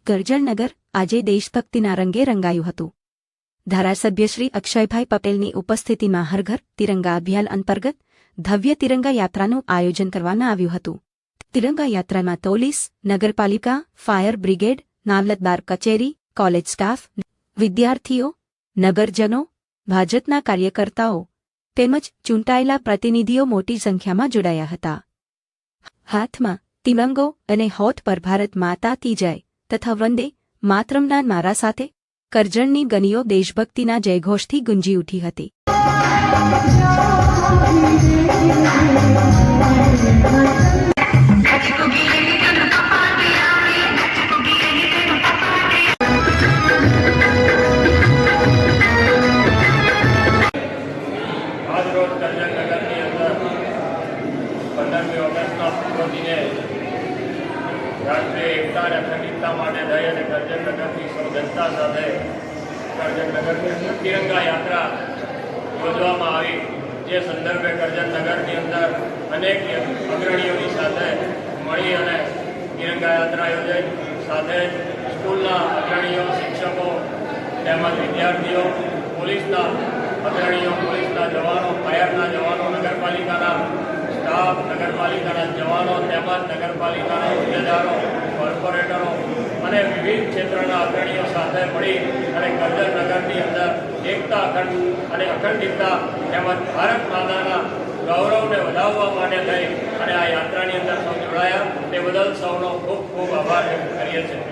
કરજણનગર આજે દેશભક્તિના રંગે રંગાયું હતું। ધારાસભ્ય શ્રી અક્ષયભાઈ પટેલની ઉપસ્થિતિમાં હર ઘર તિરંગા અભિયાન અંતર્ગત ભવ્ય તિરંગા યાત્રાનું આયોજન કરવામાં આવ્યું હતું। તિરંગા યાત્રામાં પોલીસ, નગરપાલિકા, ફાયર બ્રિગેડ, મામલતદાર કચેરી, કોલેજ સ્ટાફ, વિદ્યાર્થીઓ, નગરજનો, ભાજપના કાર્યકર્તાઓ તેમજ ચૂંટાયેલા પ્રતિનિધિઓ મોટી સંખ્યામાં જોડાયા હતા। હાથમાં તિરંગો અને હોઠ પર ભારત માતા કી જય તથા વંદે માતરમના નારા સાથે કરજણની ગલીઓ દેશભક્તિના જયઘોષથી ગુંજી ઉઠી હતી। આજરોજ કરજણનગરની અંદર 15મી ઓગસ્ટના પૂર્વ દિને રાષ્ટ્રીય એકતા અને અખંડિતતા માટે થઈ અને કરજણનગરની સૌ જનતા સાથે કરજણનગરની અંદર તિરંગા યાત્રા યોજવામાં આવી। જે સંદર્ભે કરજણનગરની અંદર અનેક અગ્રણીઓની સાથે મળી અને તિરંગા યાત્રા યોજાઈ। સાથે સ્કૂલના અગ્રણીઓ, શિક્ષકો તેમજ વિદ્યાર્થીઓ, પોલીસના અગ્રણીઓ, પોલીસના જવાનો, ફાયરના જવાનો, નગરપાલિકાના સ્ટાફ, નગરપાલિકાના જવાનો તેમજ નગરપાલિકાના હોદ્દેદારો, કોર્પોરેટરો અને વિવિધ ક્ષેત્રના અગ્રણીઓ સાથે મળી અને કરજણનગરની અંદર એકતા અને અખંડિતતા તેમજ ભારત માતાના ગૌરવને વધારવા માટે થઈ અને આ યાત્રાની અંદર સૌ જોડાયા તે બદલ સૌનો ખૂબ ખૂબ આભાર વ્યક્ત કરીએ છીએ।